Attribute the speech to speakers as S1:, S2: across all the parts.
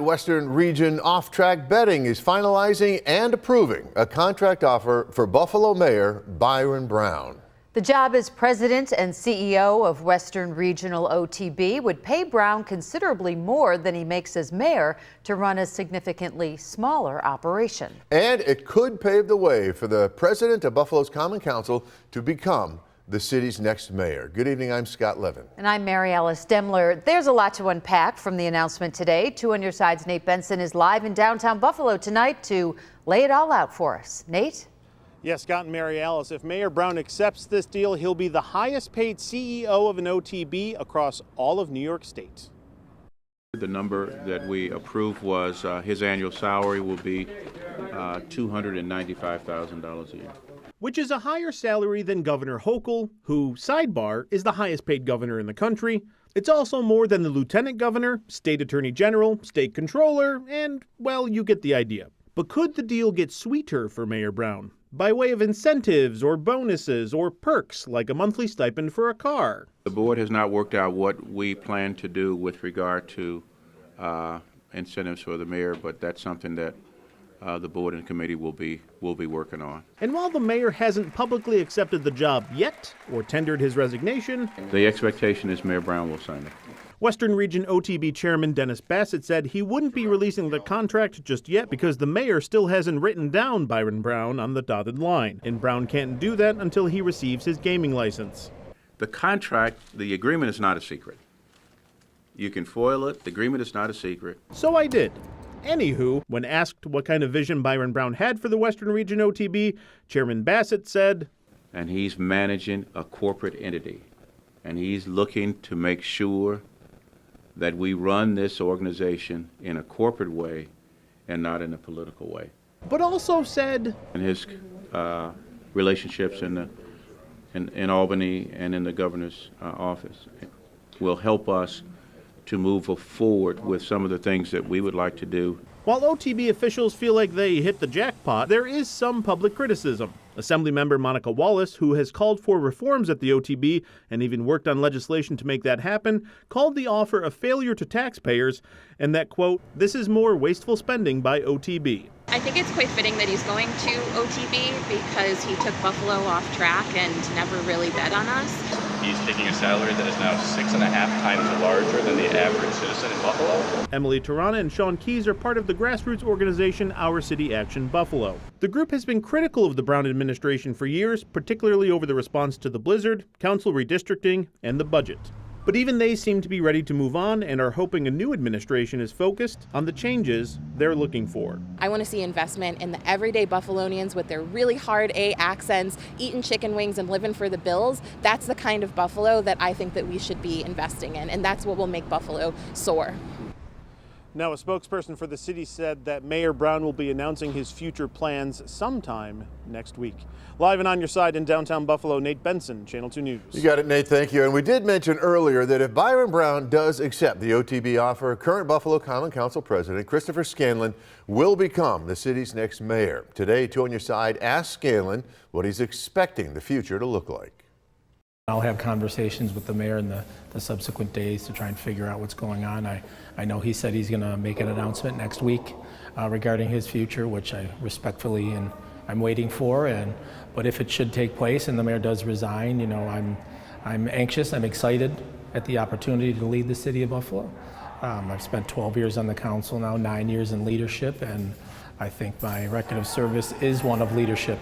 S1: Western Region Off-Track Betting is finalizing and approving a contract offer for Buffalo Mayor Byron Brown.
S2: The job as president and CEO of Western Regional OTB would pay Brown considerably more than he makes as mayor to run a significantly smaller operation.
S1: And it could pave the way for the president of Buffalo's Common Council to become the city's next mayor. Good evening, I'm Scott Levin.
S2: And I'm Mary Alice Demler. There's a lot to unpack from the announcement today. 2 on Your Side's Nate Benson is live in downtown Buffalo tonight to lay it all out for us. Nate?
S3: Yes, Scott and Mary Alice, if Mayor Brown accepts this deal, he'll be the highest paid CEO of an OTB across all of New York State.
S4: The number that we approved was his annual salary will be $295,000 a year.
S3: Which is a higher salary than Governor Hochul, who, sidebar, is the highest paid governor in the country. It's also more than the lieutenant governor, state attorney general, state controller, and, well, you get the idea. But could the deal get sweeter for Mayor Brown? By way of incentives or bonuses or perks like a monthly stipend for a car.
S4: The board has not worked out what we plan to do with regard to incentives for the mayor, but that's something that the board and committee will be working on.
S3: And while the mayor hasn't publicly accepted the job yet or tendered his resignation,
S4: the expectation is Mayor Brown will sign it.
S3: Western Region OTB Chairman Dennis Bassett said he wouldn't be releasing the contract just yet because the mayor still hasn't written down Byron Brown on the dotted line, and Brown can't do that until he receives his gaming license.
S4: The contract, the agreement is not a secret. You can foil it. The agreement is not a secret.
S3: So I did. Anywho, when asked what kind of vision Byron Brown had for the Western Region OTB, Chairman Bassett said,
S4: and he's managing a corporate entity, and he's looking to make sure that we run this organization in a corporate way and not in a political way.
S3: But also said,
S4: and his relationships in Albany and in the governor's office will help us to move forward with some of the things that we would like to do.
S3: While OTB officials feel like they hit the jackpot, there is some public criticism. Assemblymember Monica Wallace, who has called for reforms at the OTB and even worked on legislation to make that happen, called the offer a failure to taxpayers and that, quote, this is more wasteful spending by OTB.
S5: I think it's quite fitting that he's going to OTB because he took Buffalo off track and never really bet on us.
S6: He's taking a salary that is now 6.5 times larger than the average citizen in Buffalo.
S3: Emily Tarana and Sean Keys are part of the grassroots organization Our City Action Buffalo. The group has been critical of the Brown administration for years, particularly over the response to the blizzard, council redistricting, and the budget. But even they seem to be ready to move on and are hoping a new administration is focused on the changes they're looking for.
S7: I want to see investment in the everyday Buffalonians with their really hard A accents, eating chicken wings and living for the bills. That's the kind of Buffalo that I think that we should be investing in, and that's what will make Buffalo soar.
S3: Now, a spokesperson for the city said that Mayor Brown will be announcing his future plans sometime next week. Live and on your side in downtown Buffalo, Nate Benson, Channel 2 News.
S1: You got it, Nate. Thank you. And we did mention earlier that if Byron Brown does accept the OTB offer, current Buffalo Common Council President Christopher Scanlon will become the city's next mayor. Today, 2 on Your Side asked Scanlon what he's expecting the future to look like.
S8: I'll have conversations with the mayor in the subsequent days to try and figure out what's going on. I know he said he's going to make an announcement next week regarding his future, which I respectfully and I'm waiting for. But if it should take place and the mayor does resign, you know, I'm anxious. I'm excited at the opportunity to lead the city of Buffalo. I've spent 12 years on the council now, 9 years in leadership, and I think my record of service is one of leadership.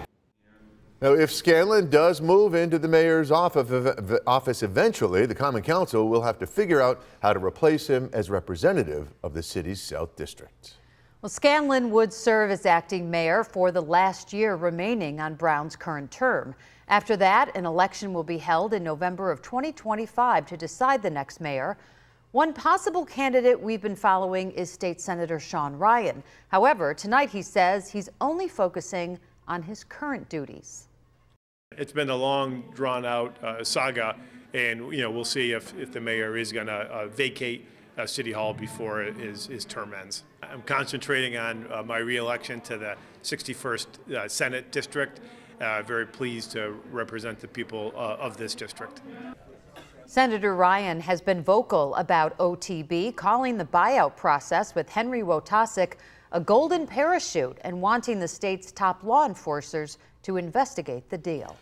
S1: Now, if Scanlon does move into the mayor's office eventually, the Common Council will have to figure out how to replace him as representative of the city's South District.
S2: Well, Scanlon would serve as acting mayor for the last year remaining on Brown's current term. After that, an election will be held in November of 2025 to decide the next mayor. One possible candidate we've been following is State Senator Sean Ryan. However, tonight he says he's only focusing on his current duties.
S9: It's been a long, drawn-out saga, and we'll see if the mayor is going to vacate City Hall before his term ends. I'm concentrating on my re-election to the 61st Senate District. Very pleased to represent the people of this district.
S2: Senator Ryan has been vocal about OTB, calling the buyout process with Henry Wojtasek a golden parachute and wanting the state's top law enforcers to investigate the deal.